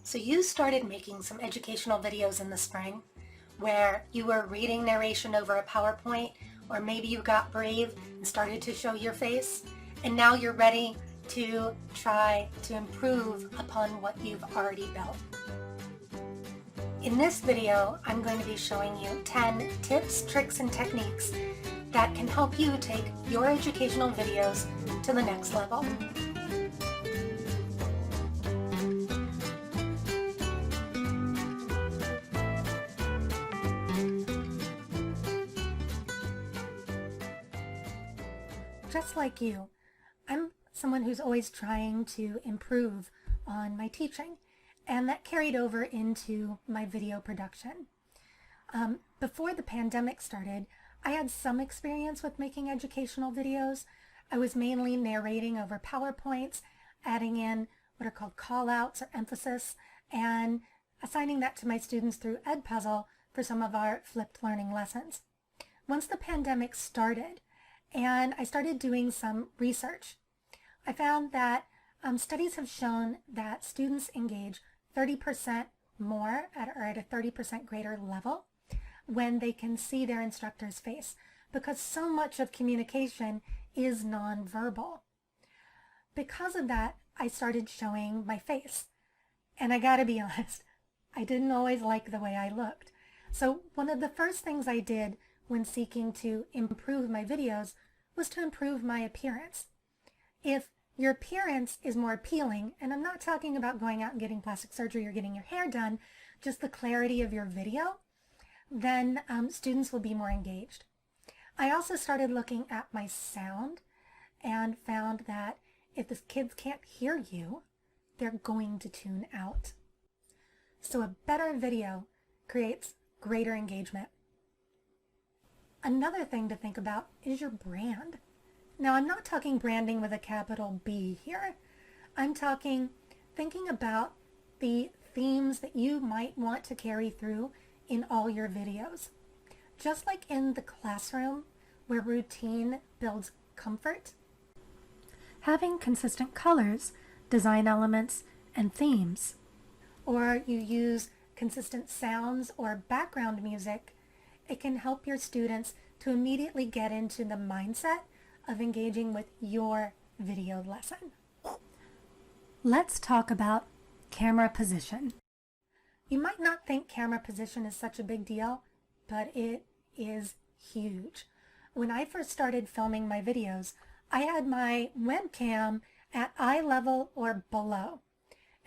So you started making some educational videos in the spring where you were reading narration over a PowerPoint, or maybe you got brave and started to show your face, and now you're ready to try to improve upon what you've already built. In this video, I'm going to be showing you 10 tips, tricks, and techniques that can help you take your educational videos to the next level. Just like you, I'm someone who's always trying to improve on my teaching, and that carried over into my video production. Before the pandemic started, I had some experience with making educational videos. I was mainly narrating over PowerPoints, adding in what are called call-outs or emphasis, and assigning that to my students through Edpuzzle for some of our flipped learning lessons. Once the pandemic started, and I started doing some research, I found that studies have shown that students engage 30% more or at a 30% greater level when they can see their instructor's face, because so much of communication is nonverbal. Because of that, I started showing my face. And I gotta be honest, I didn't always like the way I looked. So one of the first things I did when seeking to improve my videos was to improve my appearance. If your appearance is more appealing, and I'm not talking about going out and getting plastic surgery or getting your hair done, just the clarity of your video, then students will be more engaged. I also started looking at my sound and found that if the kids can't hear you, they're going to tune out. So a better video creates greater engagement. Another thing to think about is your brand. Now, I'm not talking branding with a capital B here. I'm talking thinking about the themes that you might want to carry through in all your videos. Just like in the classroom, where routine builds comfort, having consistent colors, design elements, and themes, or you use consistent sounds or background music, it can help your students to immediately get into the mindset of engaging with your video lesson. Let's talk about camera position. You might not think camera position is such a big deal, but it is huge. When I first started filming my videos, I had my webcam at eye level or below.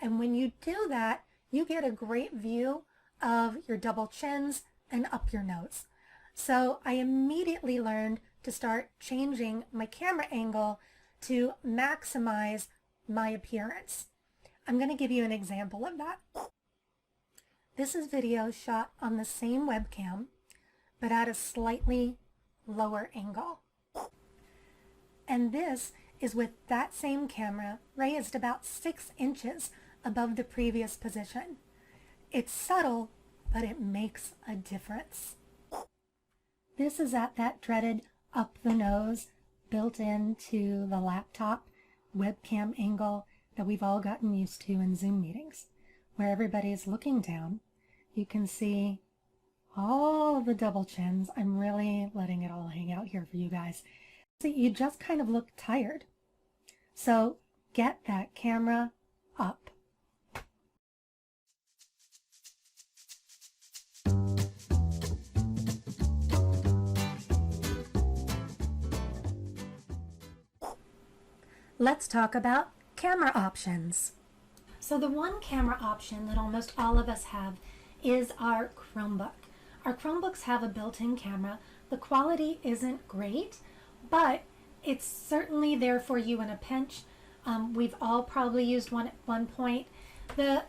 And when you do that, you get a great view of your double chins and up your nose. So I immediately learned to start changing my camera angle to maximize my appearance. I'm going to give you an example of that. This is video shot on the same webcam, but at a slightly lower angle. And this is with that same camera raised about 6 inches above the previous position. It's subtle, but it makes a difference. This is at that dreaded up the nose built into the laptop webcam angle that we've all gotten used to in Zoom meetings, where everybody is looking down. You can see all the double chins. I'm really letting it all hang out here for you guys. So you just kind of look tired. So get that camera up. Let's talk about camera options. So the one camera option that almost all of us have is our Chromebook. Our Chromebooks have a built-in camera. The quality isn't great, but it's certainly there for you in a pinch. We've all probably used one at one point. The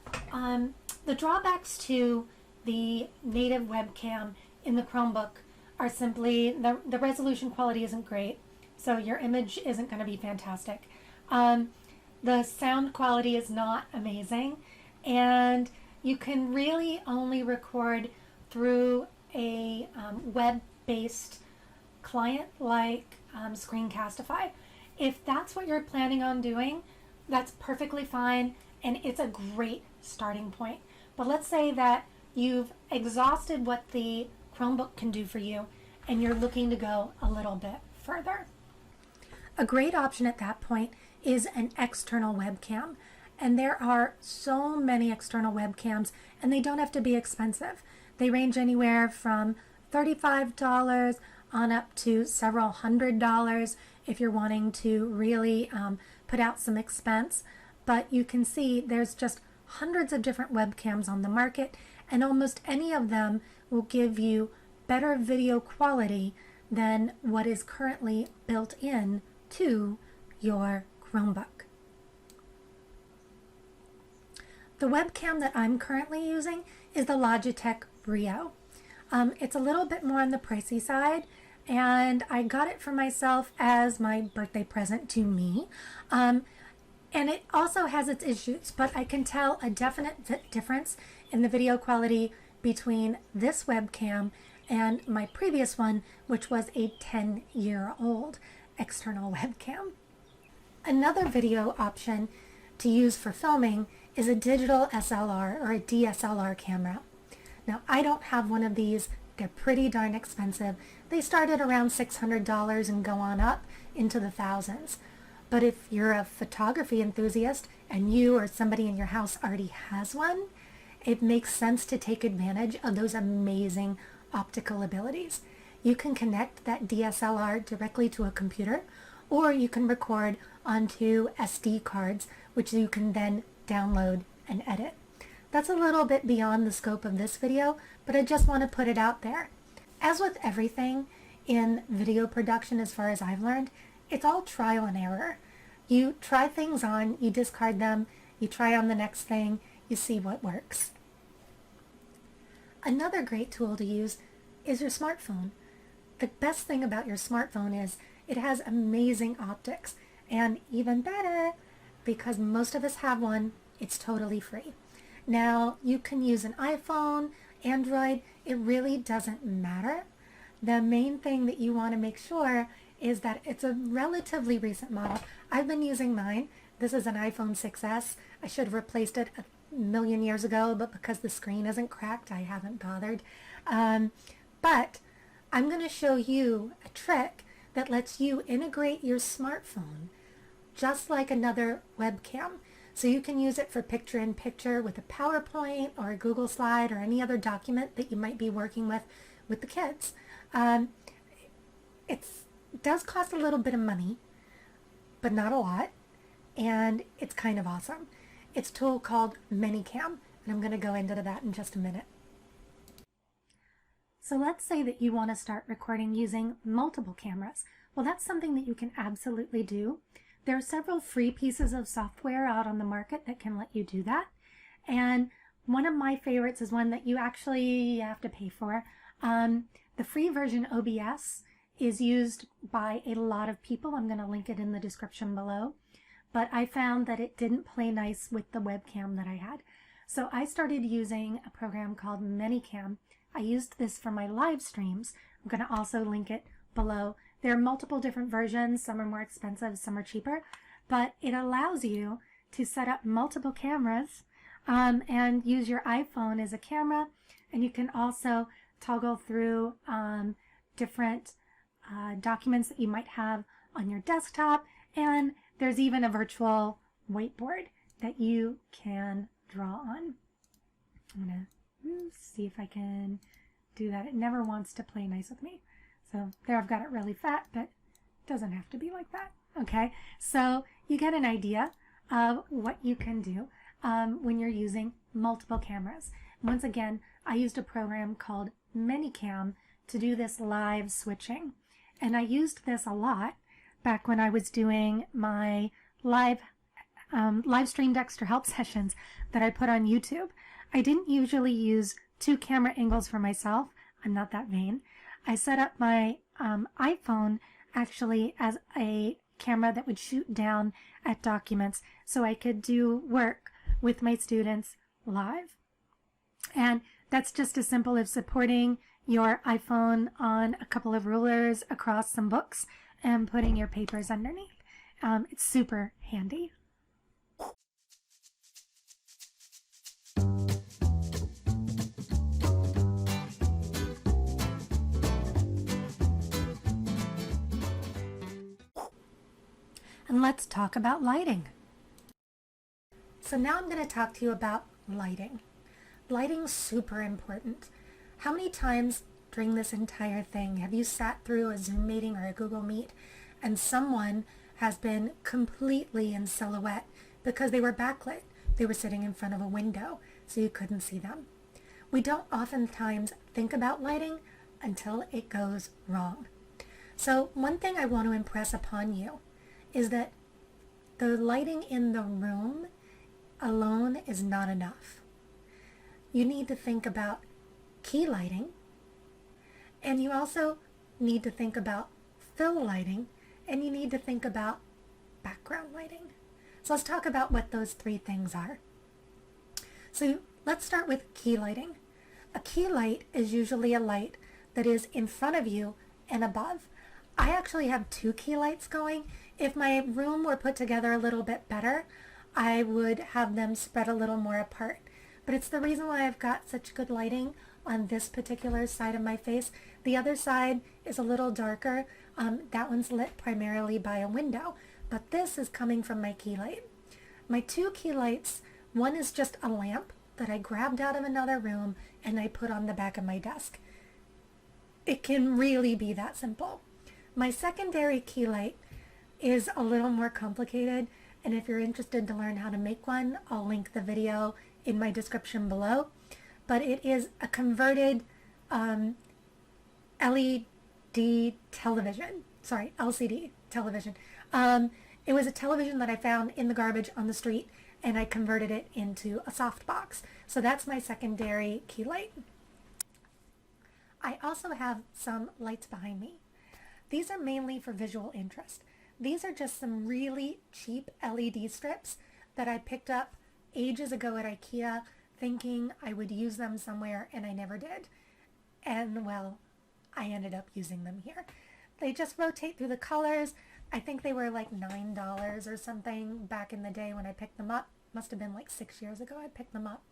drawbacks to the native webcam in the Chromebook are simply the resolution quality isn't great, so your image isn't going to be fantastic. The sound quality is not amazing, and you can really only record through a web-based client like Screencastify. If that's what you're planning on doing, that's perfectly fine, and it's a great starting point. But let's say that you've exhausted what the Chromebook can do for you and you're looking to go a little bit further. A great option at that point is an external webcam. And there are so many external webcams, and they don't have to be expensive. They range anywhere from $35 on up to several $100s if you're wanting to really put out some expense. But you can see there's just hundreds of different webcams on the market, and almost any of them will give you better video quality than what is currently built in to your Chromebook. The webcam that I'm currently using is the Logitech Brio. It's a little bit more on the pricey side, and I got it for myself as my birthday present to me. And it also has its issues, but I can tell a definite difference in the video quality between this webcam and my previous one, which was a 10-year-old external webcam. Another video option to use for filming is a digital SLR or a DSLR camera. Now, I don't have one of these. They're pretty darn expensive. They start at around $600 and go on up into the thousands. But if you're a photography enthusiast and you or somebody in your house already has one, it makes sense to take advantage of those amazing optical abilities. You can connect that DSLR directly to a computer, or you can record onto SD cards, which you can then download and edit. That's a little bit beyond the scope of this video, but I just want to put it out there. As with everything in video production, as far as I've learned, it's all trial and error. You try things on, you discard them, you try on the next thing, you see what works. Another great tool to use is your smartphone. The best thing about your smartphone is it has amazing optics, and even better, because most of us have one, it's totally free. Now, you can use an iPhone, Android, it really doesn't matter. The main thing that you want to make sure is that it's a relatively recent model. I've been using mine. This is an iPhone 6S. I should have replaced it a million years ago, but because the screen isn't cracked, I haven't bothered. But I'm going to show you a trick that lets you integrate your smartphone just like another webcam. So you can use it for picture-in-picture with a PowerPoint or a Google slide or any other document that you might be working with the kids. It does cost a little bit of money, but not a lot, and it's kind of awesome. It's a tool called ManyCam, and I'm going to go into that in just a minute. So let's say that you want to start recording using multiple cameras. Well, that's something that you can absolutely do. There are several free pieces of software out on the market that can let you do that. And one of my favorites is one that you actually have to pay for. The free version OBS is used by a lot of people. I'm going to link it in the description below. But I found that it didn't play nice with the webcam that I had. So I started using a program called ManyCam. I used this for my live streams. I'm going to also link it below. There are multiple different versions. Some are more expensive, some are cheaper. But it allows you to set up multiple cameras and use your iPhone as a camera. And you can also toggle through different documents that you might have on your desktop. And there's even a virtual whiteboard that you can draw on. I'm going to see if I can do that. It never wants to play nice with me. So there, I've got it really fat, but it doesn't have to be like that. Okay, so you get an idea of what you can do when you're using multiple cameras. Once again, I used a program called ManyCam to do this live switching. And I used this a lot back when I was doing my live streamed extra help sessions that I put on YouTube. I didn't usually use two camera angles for myself. I'm not that vain. I set up my iPhone actually as a camera that would shoot down at documents so I could do work with my students live. And that's just as simple as supporting your iPhone on a couple of rulers across some books and putting your papers underneath. It's super handy. and let's talk about lighting. So now I'm going to talk to you about lighting. Lighting's super important. How many times during this entire thing have you sat through a Zoom meeting or a Google Meet and someone has been completely in silhouette because they were backlit? They were sitting in front of a window, so you couldn't see them. We don't oftentimes think about lighting until it goes wrong. So one thing I want to impress upon you is that the lighting in the room alone is not enough. You need to think about key lighting, and you also need to think about fill lighting, and you need to think about background lighting. So let's talk about what those three things are. So let's start with key lighting. A key light is usually a light that is in front of you and above. I actually have two key lights going. If my room were put together a little bit better, I would have them spread a little more apart. But it's the reason why I've got such good lighting on this particular side of my face. The other side is a little darker. That one's lit primarily by a window, but this is coming from my key light. My two key lights, one is just a lamp that I grabbed out of another room and I put on the back of my desk. It can really be that simple. My secondary key light is a little more complicated, and if you're interested to learn how to make one, I'll link the video in my description below. But it is a converted LED television. Sorry, LCD television. It was a television that I found in the garbage on the street, and I converted it into a softbox. So that's my secondary key light. I also have some lights behind me. These are mainly for visual interest. These are just some really cheap LED strips that I picked up ages ago at IKEA, thinking I would use them somewhere, and I never did. And well, I ended up using them here. They just rotate through the colors. I think they were like $9 or something back in the day when I picked them up. Must have been like 6 years ago I picked them up.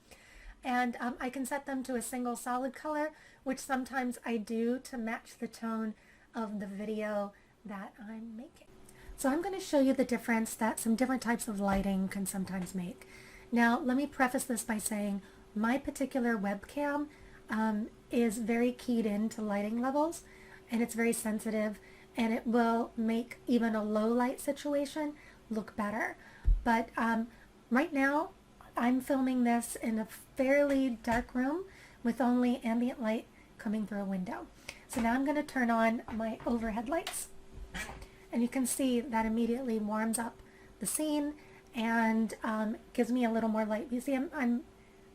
And I can set them to a single solid color, which sometimes I do to match the tone of the video that I'm making. So I'm going to show you the difference that some different types of lighting can sometimes make. Now, let me preface this by saying my particular webcam is very keyed into lighting levels, and it's very sensitive, and it will make even a low light situation look better. But right now, I'm filming this in a fairly dark room with only ambient light coming through a window. So now I'm going to turn on my overhead lights, and you can see that immediately warms up the scene and gives me a little more light. You see, I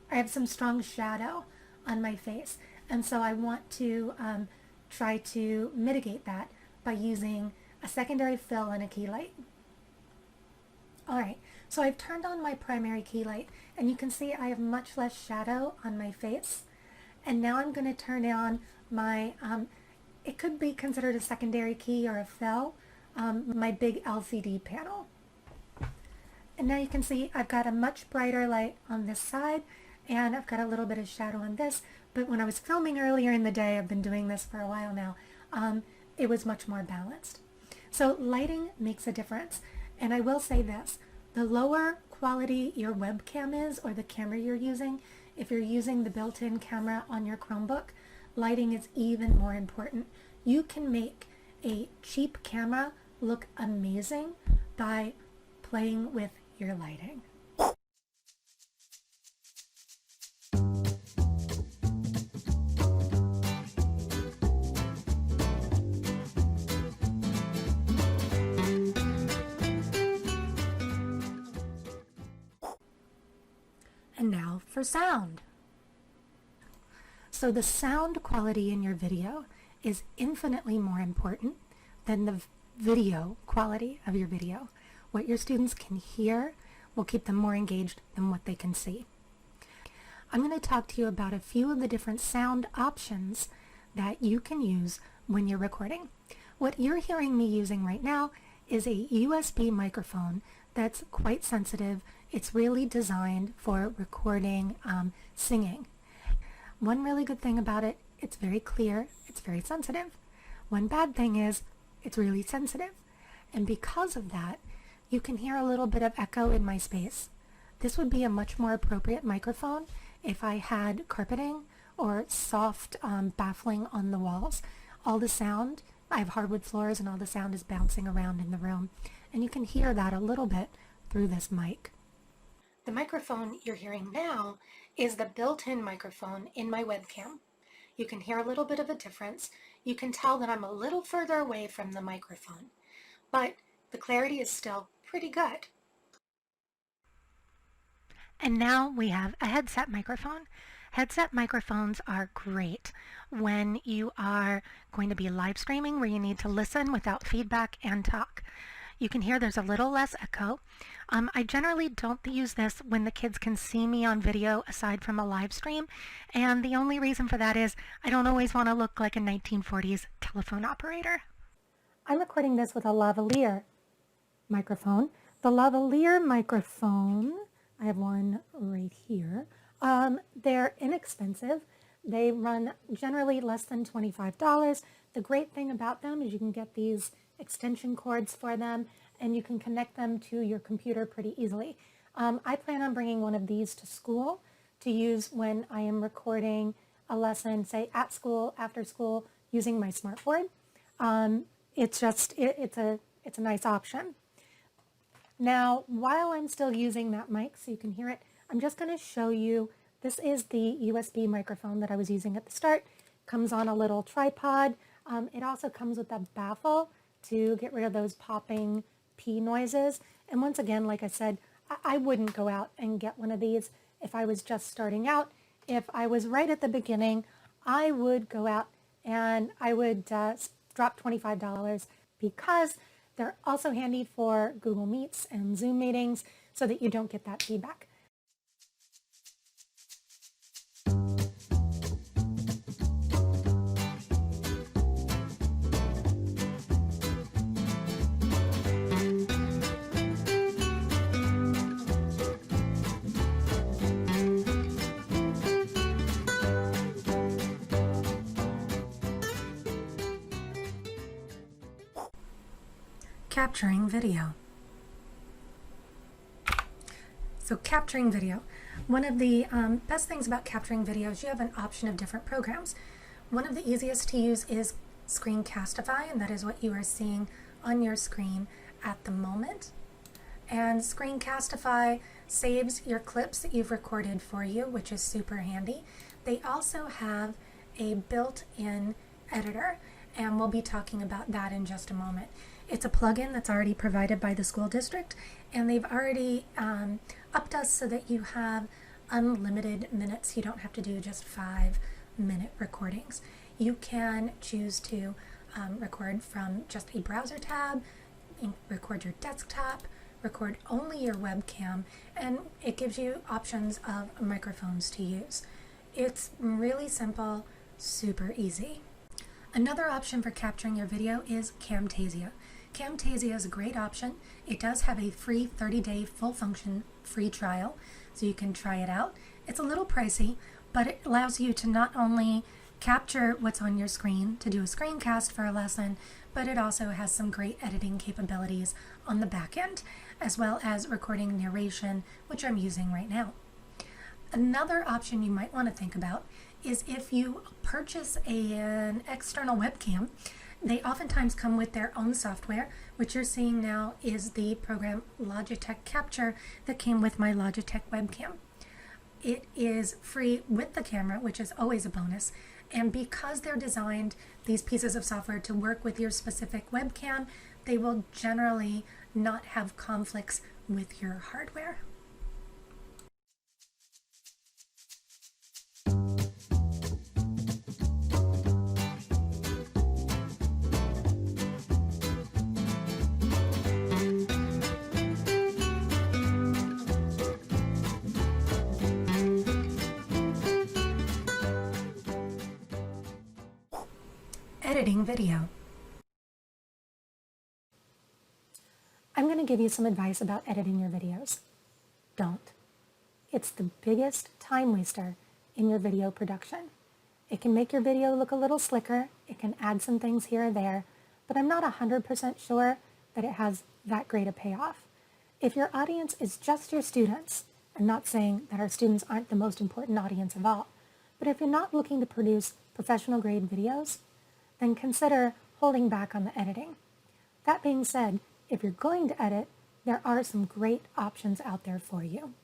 have some strong shadow on my face, and so I want to try to mitigate that by using a secondary fill and a key light. Alright, so I've turned on my primary key light, and you can see I have much less shadow on my face. And now I'm going to turn on my, it could be considered a secondary key or a fill, my big LCD panel. And now you can see I've got a much brighter light on this side, and I've got a little bit of shadow on this. But when I was filming earlier in the day, I've been doing this for a while now, it was much more balanced. So lighting makes a difference. And I will say this, the lower quality your webcam is, or the camera you're using, if you're using the built-in camera on your Chromebook, lighting is even more important. You can make a cheap camera look amazing by playing with your lighting. And now for sound. So the sound quality in your video is infinitely more important than the video quality of your video. What your students can hear will keep them more engaged than what they can see. I'm going to talk to you about a few of the different sound options that you can use when you're recording. What you're hearing me using right now is a USB microphone that's quite sensitive. It's really designed for recording singing. One really good thing about it, it's very clear, it's very sensitive. One bad thing is it's really sensitive. And because of that, You can hear a little bit of echo in my space. This would be a much more appropriate microphone if I had carpeting or soft baffling on the walls. All the sound, I have hardwood floors and all the sound is bouncing around in the room. And you can hear that a little bit through this mic. The microphone you're hearing now is the built-in microphone in my webcam. You can hear a little bit of a difference. You can tell that I'm a little further away from the microphone, but the clarity is still pretty good. And now we have a headset microphone. Headset microphones are great when you are going to be live streaming where you need to listen without feedback and talk. You can hear there's a little less echo. I generally don't use this when the kids can see me on video aside from a live stream, and the only reason for that is I don't always want to look like a 1940s telephone operator. I'm recording this with a lavalier microphone. The lavalier microphone, I have one right here. They're inexpensive. They run generally less than $25. The great thing about them is you can get these extension cords for them and you can connect them to your computer pretty easily. I plan on bringing one of these to school to use when I am recording a lesson, say at school, after school, using my smartboard. It's a nice option. Now, while I'm still using that mic so you can hear it, I'm just going to show you, this is the USB microphone that I was using at the start. Comes on a little tripod. It also comes with a baffle to get rid of those popping P noises. And once again, like I said, I wouldn't go out and get one of these if I was just starting out. If I was right at the beginning, I would go out and I would drop $25 because they're also handy for Google Meets and Zoom meetings so that you don't get that feedback. Capturing video. So capturing video. One of the best things about capturing video is you have an option of different programs. One of the easiest to use is Screencastify, and that is what you are seeing on your screen at the moment. And Screencastify saves your clips that you've recorded for you, which is super handy. They also have a built-in editor, and we'll be talking about that in just a moment. It's a plugin that's already provided by the school district, and they've already upped us so that you have unlimited minutes. You don't have to do just 5-minute recordings. You can choose to record from just a browser tab, record your desktop, record only your webcam, and it gives you options of microphones to use. It's really simple, super easy. Another option for capturing your video is Camtasia. Camtasia is a great option. It does have a free 30-day full function free trial, so you can try it out. It's a little pricey, but it allows you to not only capture what's on your screen to do a screencast for a lesson, but it also has some great editing capabilities on the back end, as well as recording narration, which I'm using right now. Another option you might want to think about is if you purchase an external webcam, they oftentimes come with their own software. What you're seeing now is the program Logitech Capture that came with my Logitech webcam. It is free with the camera, which is always a bonus, and because they're designed, these pieces of software, to work with your specific webcam, they will generally not have conflicts with your hardware. Editing video. I'm going to give you some advice about editing your videos. Don't. It's the biggest time waster in your video production. It can make your video look a little slicker, it can add some things here or there, but I'm not 100% sure that it has that great a payoff. If your audience is just your students, I'm not saying that our students aren't the most important audience of all, but if you're not looking to produce professional grade videos, then consider holding back on the editing. That being said, if you're going to edit, there are some great options out there for you.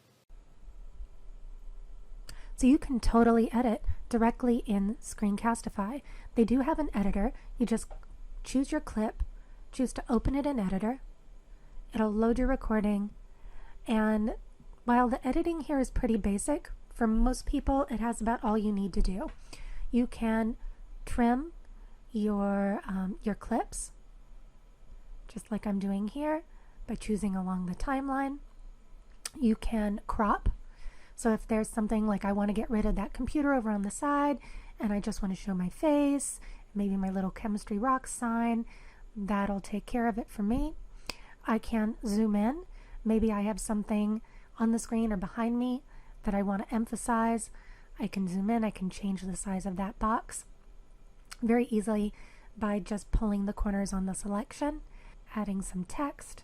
So you can totally edit directly in Screencastify. They do have an editor. You just choose your clip, choose to open it in editor. It'll load your recording. And while the editing here is pretty basic, for most people it has about all you need to do. You can trim your clips, just like I'm doing here, by choosing along the timeline. You can crop. So if there's something like I want to get rid of that computer over on the side and I just want to show my face, maybe my little chemistry rocks sign, that'll take care of it for me. I can zoom in. Maybe I have something on the screen or behind me that I want to emphasize. I can zoom in. I can change the size of that box very easily by just pulling the corners on the selection, adding some text.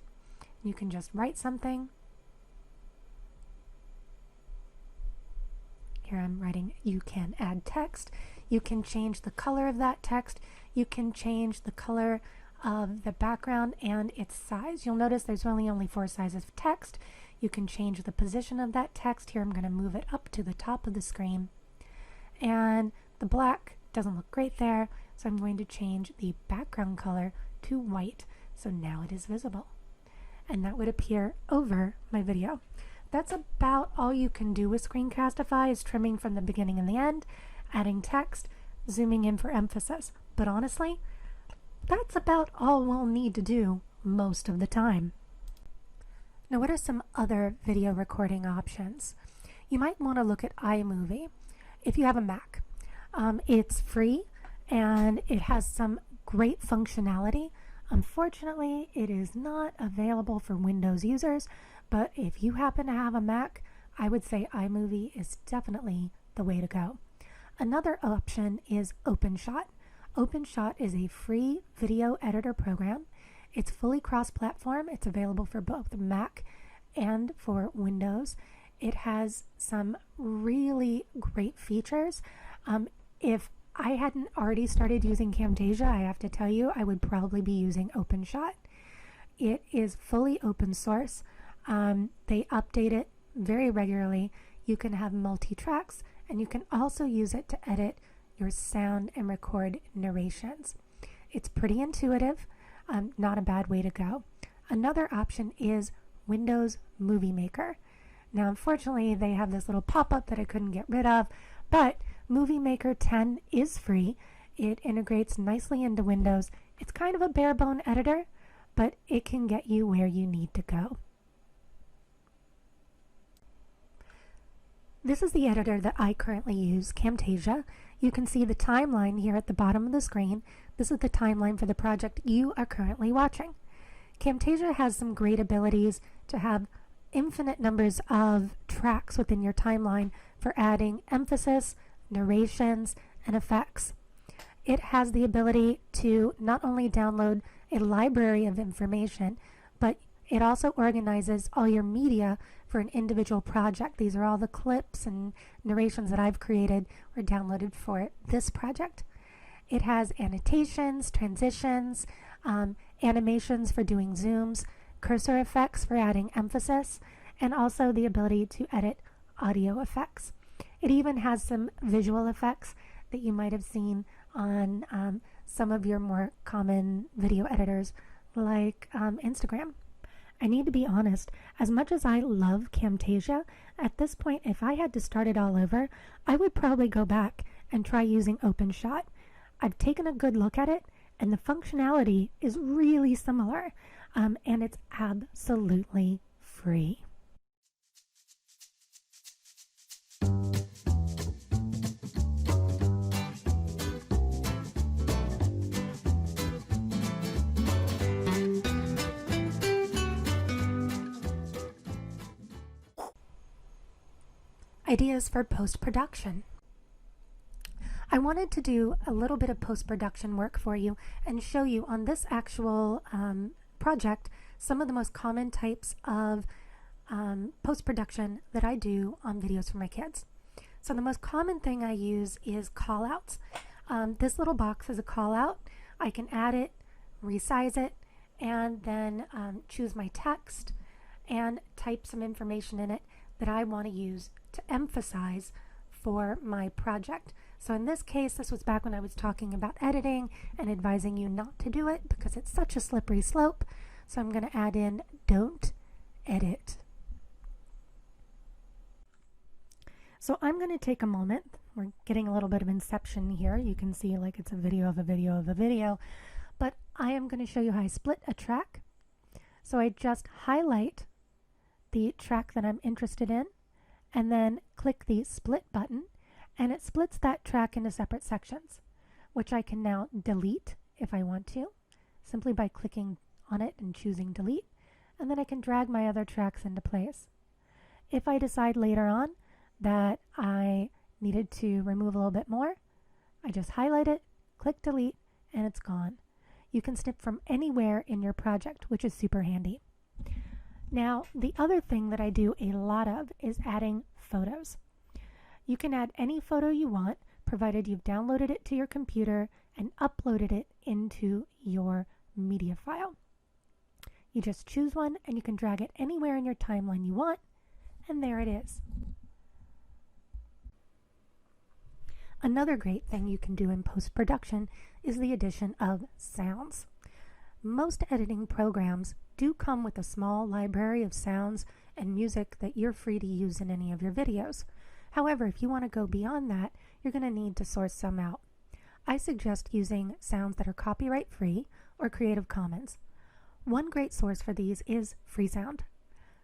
You can just write something. Here I'm writing, you can add text. You can change the color of that text. You can change the color of the background and its size. You'll notice there's only 4 sizes of text. You can change the position of that text. Here I'm going to move it up to the top of the screen. And the black doesn't look great there, so I'm going to change the background color to white, so now it is visible. And that would appear over my video. That's about all you can do with Screencastify, is trimming from the beginning and the end, adding text, zooming in for emphasis. But honestly, that's about all we'll need to do most of the time. Now, what are some other video recording options? You might want to look at iMovie. If you have a Mac, it's free and it has some great functionality. Unfortunately, it is not available for Windows users, but if you happen to have a Mac, I would say iMovie is definitely the way to go. Another option is Openshot. Openshot is a free video editor program. It's fully cross-platform. It's available for both Mac and for Windows. It has some really great features. If I hadn't already started using Camtasia, I have to tell you, I would probably be using Openshot. It is fully open source. They update it very regularly. You can have multi-tracks, and you can also use it to edit your sound and record narrations. It's pretty intuitive, not a bad way to go. Another option is Windows Movie Maker. Now, unfortunately, they have this little pop-up that I couldn't get rid of, but Movie Maker 10 is free. It integrates nicely into Windows. It's kind of a bare-bone editor, but it can get you where you need to go. This is the editor that I currently use, Camtasia. You can see the timeline here at the bottom of the screen. This is the timeline for the project you are currently watching. Camtasia has some great abilities to have infinite numbers of tracks within your timeline for adding emphasis, narrations, and effects. It has the ability to not only download a library of information, but it also organizes all your media for an individual project. These are all the clips and narrations that I've created or downloaded for this project. It has annotations, transitions, animations for doing zooms, cursor effects for adding emphasis, and also the ability to edit audio effects. It even has some visual effects that you might have seen on some of your more common video editors like Instagram. I need to be honest, as much as I love Camtasia, at this point, if I had to start it all over, I would probably go back and try using Openshot. I've taken a good look at it, and the functionality is really similar, and it's absolutely free. Ideas for post-production. I wanted to do a little bit of post-production work for you and show you on this actual project some of the most common types of post-production that I do on videos for my kids. So the most common thing I use is callouts. This little box is a callout. I can add it, resize it, and then choose my text and type some information in it that I want to use to emphasize for my project. So in this case, this was back when I was talking about editing and advising you not to do it because it's such a slippery slope. So I'm going to add in don't edit. So I'm going to take a moment. We're getting a little bit of inception here. You can see like it's a video of a video of a video, but I am going to show you how I split a track. So I just highlight the track that I'm interested in and then click the split button, and it splits that track into separate sections, which I can now delete if I want to, simply by clicking on it and choosing delete, and then I can drag my other tracks into place. If I decide later on that I needed to remove a little bit more, I just highlight it, click delete, and it's gone. You can snip from anywhere in your project, which is super handy. Now, the other thing that I do a lot of is adding photos. You can add any photo you want, provided you've downloaded it to your computer and uploaded it into your media file. You just choose one and you can drag it anywhere in your timeline you want, and there it is. Another great thing you can do in post-production is the addition of sounds. Most editing programs do come with a small library of sounds and music that you're free to use in any of your videos. However, if you want to go beyond that, you're going to need to source some out. I suggest using sounds that are copyright free or Creative Commons. One great source for these is Freesound.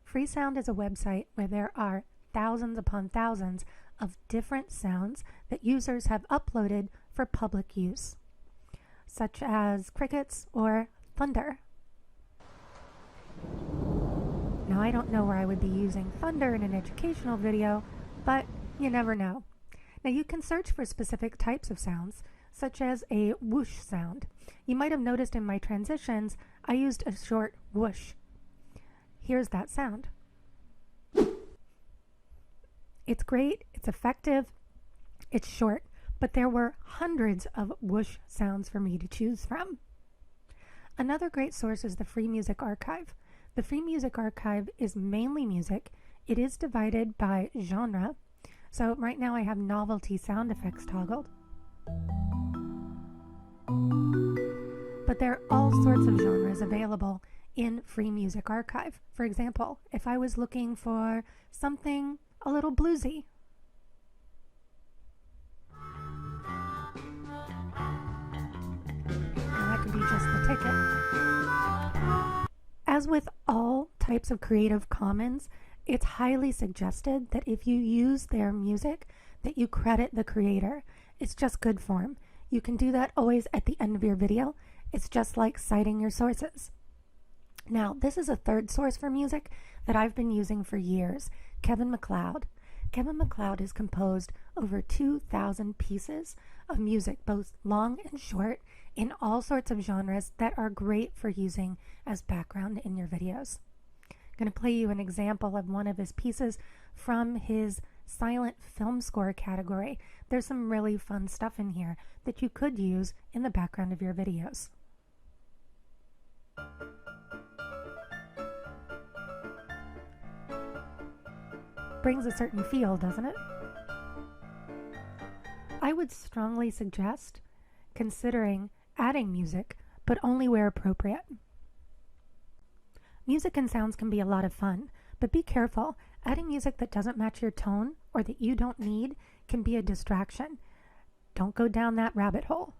Freesound is a website where there are thousands upon thousands of different sounds that users have uploaded for public use, such as crickets or thunder. Now, I don't know where I would be using thunder in an educational video, but you never know. Now, you can search for specific types of sounds, such as a whoosh sound. You might have noticed in my transitions, I used a short whoosh. Here's that sound. It's great, it's effective, it's short, but there were hundreds of whoosh sounds for me to choose from. Another great source is the Free Music Archive. The Free Music Archive is mainly music. It is divided by genre. So right now I have novelty sound effects toggled. But there are all sorts of genres available in Free Music Archive. For example, if I was looking for something a little bluesy, and that could be just the ticket. As with all types of Creative Commons, it's highly suggested that if you use their music, that you credit the creator. It's just good form. You can do that always at the end of your video. It's just like citing your sources. Now, this is a third source for music that I've been using for years, MacLeod. MacLeod has composed over 2,000 pieces of music, both long and short, in all sorts of genres that are great for using as background in your videos. I'm going to play you an example of one of his pieces from his silent film score category. There's some really fun stuff in here that you could use in the background of your videos. Brings a certain feel, doesn't it? I would strongly suggest considering adding music, but only where appropriate. Music and sounds can be a lot of fun, but be careful. Adding music that doesn't match your tone or that you don't need can be a distraction. Don't go down that rabbit hole.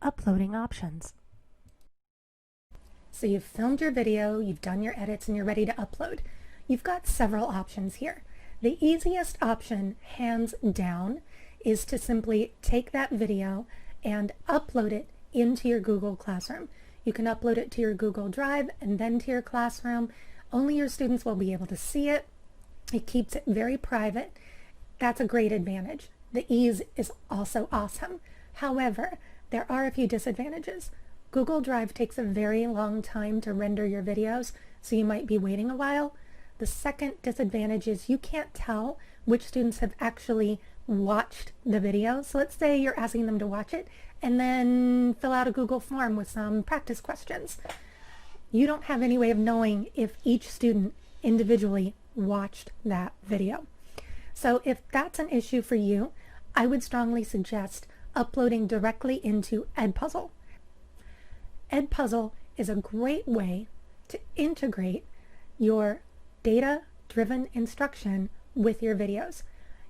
Uploading options. So you've filmed your video, you've done your edits, and you're ready to upload. You've got several options here. The easiest option, hands down, is to simply take that video and upload it into your Google Classroom. You can upload it to your Google Drive and then to your classroom. Only your students will be able to see it. It keeps it very private. That's a great advantage. The ease is also awesome. However, there are a few disadvantages. Google Drive takes a very long time to render your videos, so you might be waiting a while. The second disadvantage is you can't tell which students have actually watched the video. So let's say you're asking them to watch it and then fill out a Google form with some practice questions. You don't have any way of knowing if each student individually watched that video. So if that's an issue for you, I would strongly suggest uploading directly into Edpuzzle. Edpuzzle is a great way to integrate your data-driven instruction with your videos.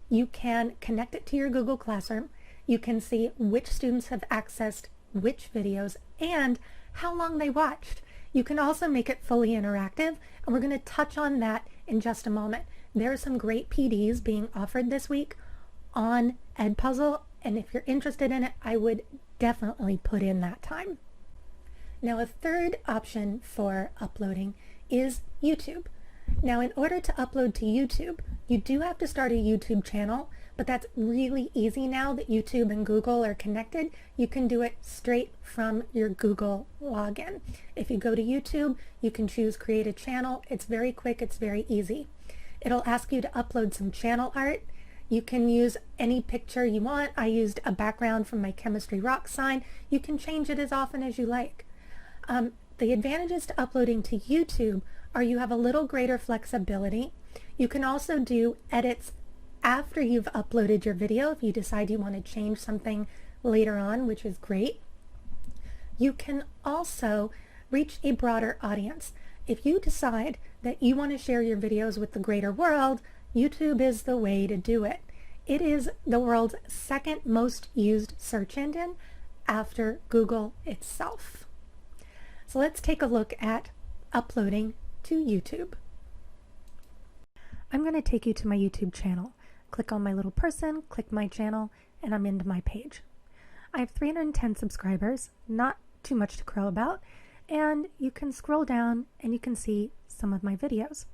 You can connect it to your Google Classroom. You can see which students have accessed which videos and how long they watched. You can also make it fully interactive, and we're going to touch on that in just a moment. There are some great PDs being offered this week on Edpuzzle, and if you're interested in it, I would definitely put in that time. Now, a third option for uploading is YouTube. Now, in order to upload to YouTube, you do have to start a YouTube channel, but that's really easy now that YouTube and Google are connected. You can do it straight from your Google login. If you go to YouTube, you can choose Create a Channel. It's very quick, it's very easy. It'll ask you to upload some channel art. You can use any picture you want. I used a background from my Chemistry Rock sign. You can change it as often as you like. The advantages to uploading to YouTube are you have a little greater flexibility. You can also do edits after you've uploaded your video if you decide you want to change something later on, which is great. You can also reach a broader audience. If you decide that you want to share your videos with the greater world, YouTube is the way to do it. It is the world's second most used search engine after Google itself. So let's take a look at uploading to YouTube. I'm going to take you to my YouTube channel. Click on my little person, click my channel, and I'm into my page. I have 310 subscribers, not too much to crow about, and you can scroll down and you can see some of my videos.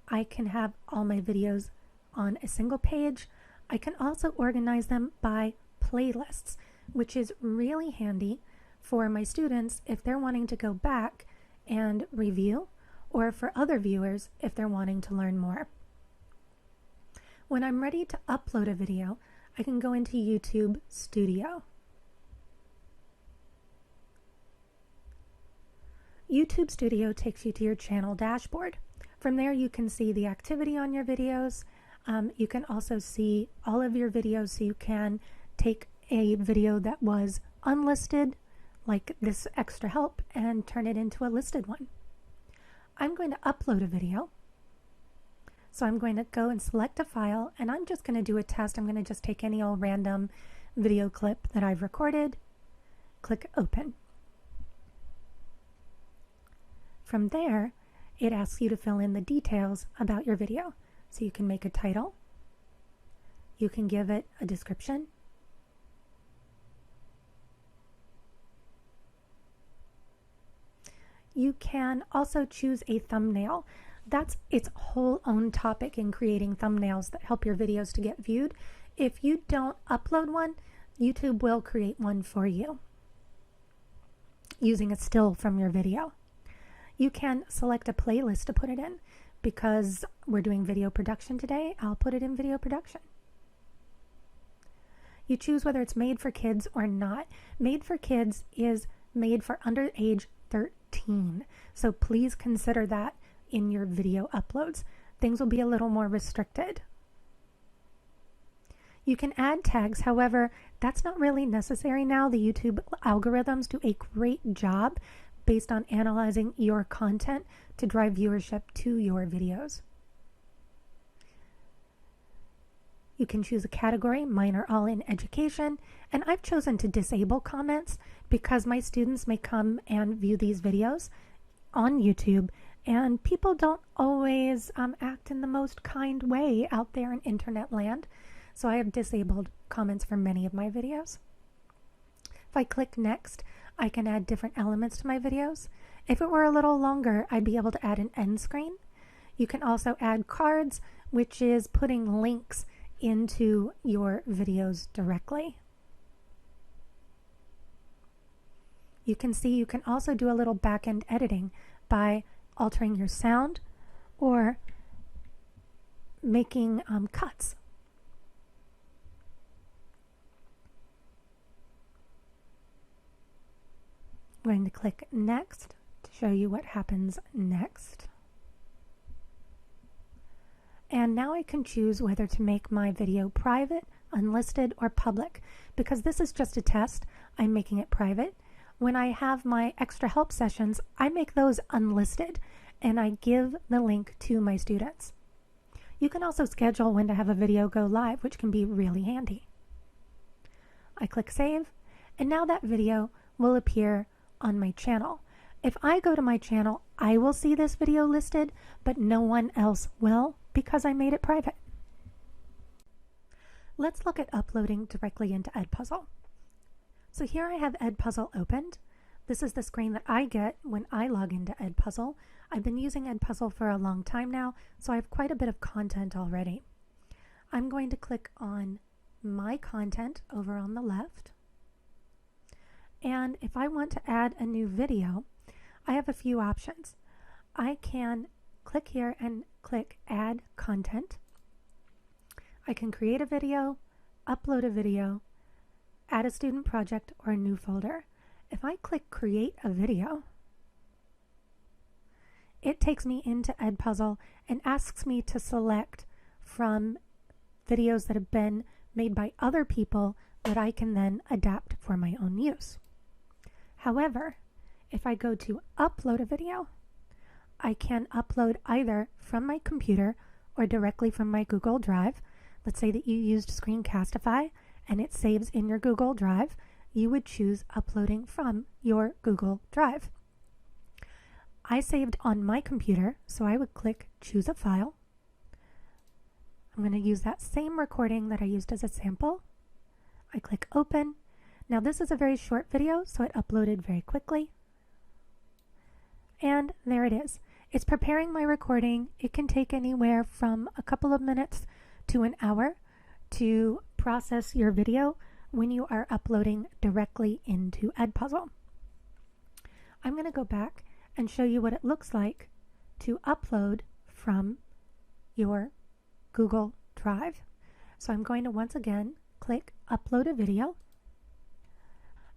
I can have all my videos on a single page. I can also organize them by playlists, which is really handy for my students if they're wanting to go back and review, or for other viewers if they're wanting to learn more. When I'm ready to upload a video, I can go into YouTube Studio. YouTube Studio takes you to your channel dashboard. From there you can see the activity on your videos. You can also see all of your videos, so you can take a video that was unlisted, like this extra help, and turn it into a listed one. I'm going to upload a video. So I'm going to go and select a file, and I'm just going to do a test. I'm going to just take any old random video clip that I've recorded, click Open. From there, it asks you to fill in the details about your video. So you can make a title, you can give it a description, you can also choose a thumbnail. That's its whole own topic in creating thumbnails that help your videos to get viewed. If you don't upload one, YouTube will create one for you using a still from your video. You can select a playlist to put it in. Because we're doing video production today, I'll put it in video production. You choose whether it's made for kids or not. Made for kids is made for under age 13. So please consider that in your video uploads. Things will be a little more restricted. You can add tags, however, that's not really necessary now. The YouTube algorithms do a great job based on analyzing your content to drive viewership to your videos. You can choose a category. Mine are all in education, and I've chosen to disable comments because my students may come and view these videos on YouTube, and people don't always act in the most kind way out there in internet land, so I have disabled comments for many of my videos. If I click next, I can add different elements to my videos. If it were a little longer, I'd be able to add an end screen. You can also add cards, which is putting links into your videos directly. You can see you can also do a little back-end editing by altering your sound or making cuts. I'm going to click Next to show you what happens next. And now I can choose whether to make my video private, unlisted, or public. Because this is just a test, I'm making it private. When I have my extra help sessions, I make those unlisted and I give the link to my students. You can also schedule when to have a video go live, which can be really handy. I click Save, and now that video will appear on my channel. If I go to my channel, I will see this video listed, but no one else will because I made it private. Let's look at uploading directly into Edpuzzle. So here I have Edpuzzle opened. This is the screen that I get when I log into Edpuzzle. I've been using Edpuzzle for a long time now, so I have quite a bit of content already. I'm going to click on My Content over on the left. And if I want to add a new video, I have a few options. I can click here and click Add Content. I can create a video, upload a video, add a student project, or a new folder. If I click Create a Video, it takes me into Edpuzzle and asks me to select from videos that have been made by other people that I can then adapt for my own use. However, if I go to upload a video, I can upload either from my computer or directly from my Google Drive. Let's say that you used Screencastify and it saves in your Google Drive. You would choose uploading from your Google Drive. I saved on my computer, so I would click Choose a File. I'm going to use that same recording that I used as a sample. I click Open. Now this is a very short video, so it uploaded very quickly. And there it is. It's preparing my recording. It can take anywhere from a couple of minutes to an hour to process your video when you are uploading directly into Edpuzzle. I'm going to go back and show you what it looks like to upload from your Google Drive. So I'm going to once again click Upload a Video.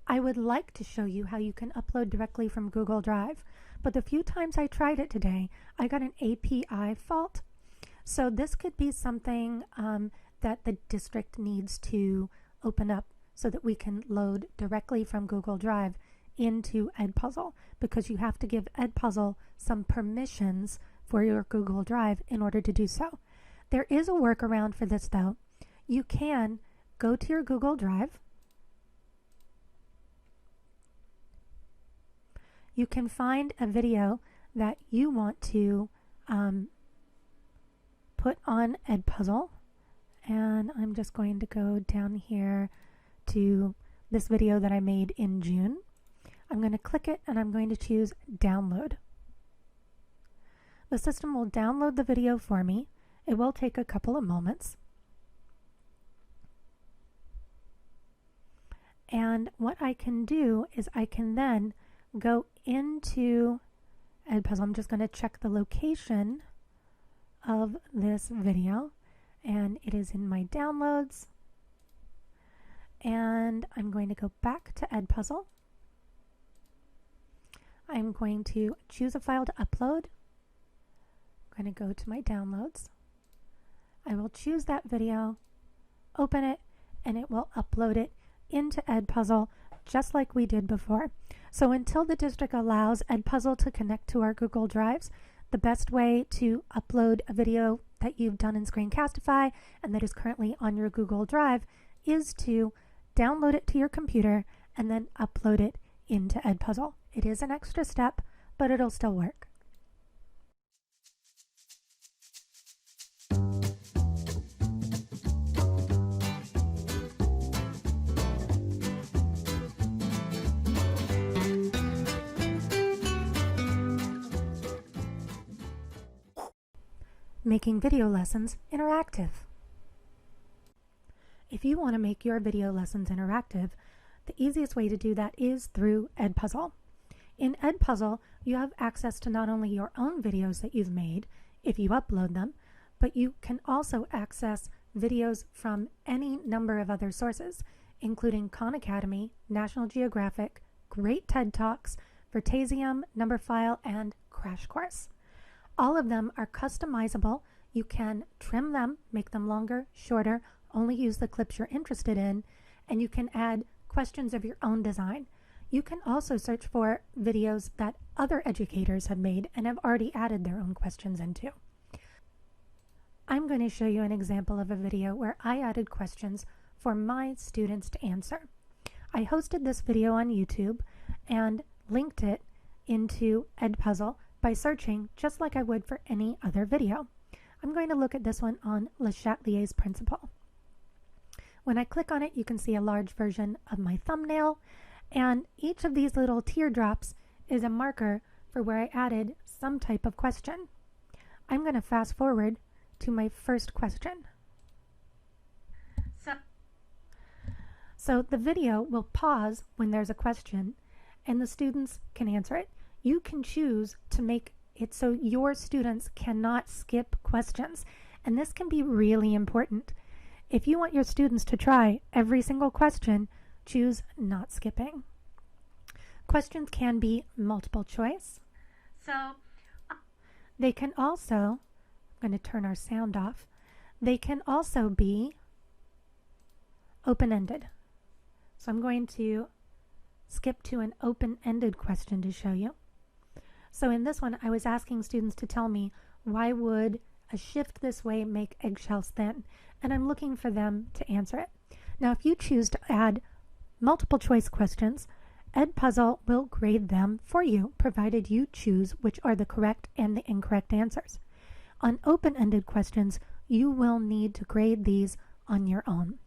I would like to show you how you can upload directly from Google Drive, but the few times I tried it today, I got an API fault. So this could be something that the district needs to open up so that we can load directly from Google Drive into Edpuzzle, because you have to give Edpuzzle some permissions for your Google Drive in order to do so. There is a workaround for this though. You can go to your Google Drive. You can find a video that you want to put on Edpuzzle, and I'm just going to go down here to this video that I made in June. I'm going to click it and I'm going to choose Download. The system will download the video for me. It will take a couple of moments. And what I can do is I can then go into Edpuzzle. I'm just going to check the location of this video, and it is in my downloads. And I'm going to go back to Edpuzzle. I'm going to choose a file to upload. I'm going to go to my downloads. I will choose that video, open it, and it will upload it into Edpuzzle just like we did before. So until the district allows Edpuzzle to connect to our Google Drives, the best way to upload a video that you've done in Screencastify and that is currently on your Google Drive is to download it to your computer and then upload it into Edpuzzle. It is an extra step, but it'll still work. making video lessons interactive. If you want to make your video lessons interactive, the easiest way to do that is through Edpuzzle. In Edpuzzle, you have access to not only your own videos that you've made, if you upload them, but you can also access videos from any number of other sources, including Khan Academy, National Geographic, Great TED Talks, Vertasium, Numberphile, and Crash Course. All of them are customizable. You can trim them, make them longer, shorter, only use the clips you're interested in, and you can add questions of your own design. You can also search for videos that other educators have made and have already added their own questions into. I'm going to show you an example of a video where I added questions for my students to answer. I hosted this video on YouTube and linked it into Edpuzzle by searching just like I would for any other video. I'm going to look at this one on Le Chatelier's principle. When I click on it, you can see a large version of my thumbnail, and each of these little teardrops is a marker for where I added some type of question. I'm going to fast forward to my first question. So the video will pause when there's a question, and the students can answer it. You can choose to make it so your students cannot skip questions, and this can be really important. If you want your students to try every single question, choose not skipping. Questions can be multiple choice. They can also, I'm going to turn our sound off, they can also be open-ended. So I'm going to skip to an open-ended question to show you. So in this one, I was asking students to tell me, why would a shift this way make eggshells thin? And I'm looking for them to answer it. Now, if you choose to add multiple choice questions, Edpuzzle will grade them for you, provided you choose which are the correct and the incorrect answers. On open-ended questions, you will need to grade these on your own.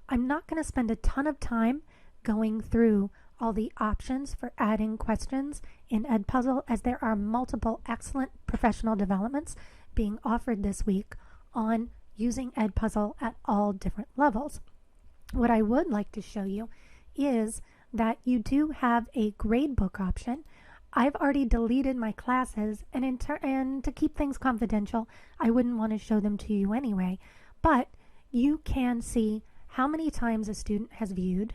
I'm not going to spend a ton of time going through all the options for adding questions in Edpuzzle, as there are multiple excellent professional developments being offered this week on using Edpuzzle at all different levels. What I would like to show you is that you do have a gradebook option. I've already deleted my classes, and to keep things confidential, I wouldn't want to show them to you anyway, but you can see how many times a student has viewed,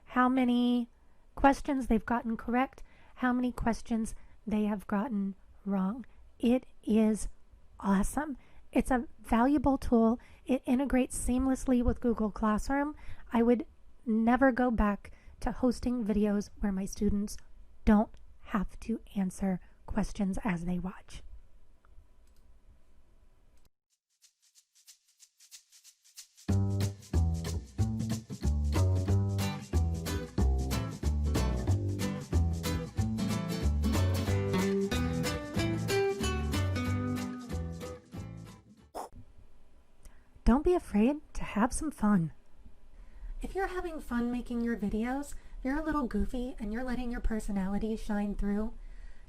how many questions they've gotten correct, how many questions they have gotten wrong. It is awesome. It's a valuable tool. It integrates seamlessly with Google Classroom. I would never go back to hosting videos where my students don't have to answer questions as they watch. Don't be afraid to have some fun. If you're having fun making your videos, you're a little goofy and you're letting your personality shine through,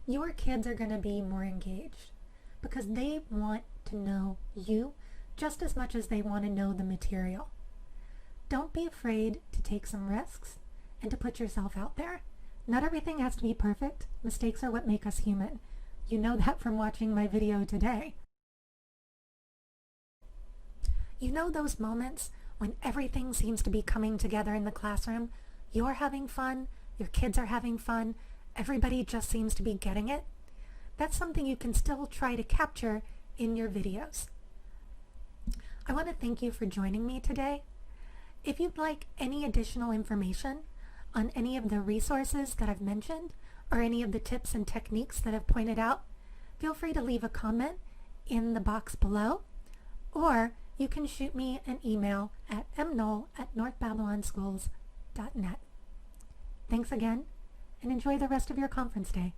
your kids are going to be more engaged because they want to know you just as much as they want to know the material. Don't be afraid to take some risks and to put yourself out there. Not everything has to be perfect. Mistakes are what make us human. You know that from watching my video today. You know those moments when everything seems to be coming together in the classroom? You're having fun, your kids are having fun, everybody just seems to be getting it? That's something you can still try to capture in your videos. I want to thank you for joining me today. If you'd like any additional information on any of the resources that I've mentioned, or any of the tips and techniques that I've pointed out, feel free to leave a comment in the box below, or you can shoot me an email at mknoll@northbabylonschools.net. Thanks again, and enjoy the rest of your conference day.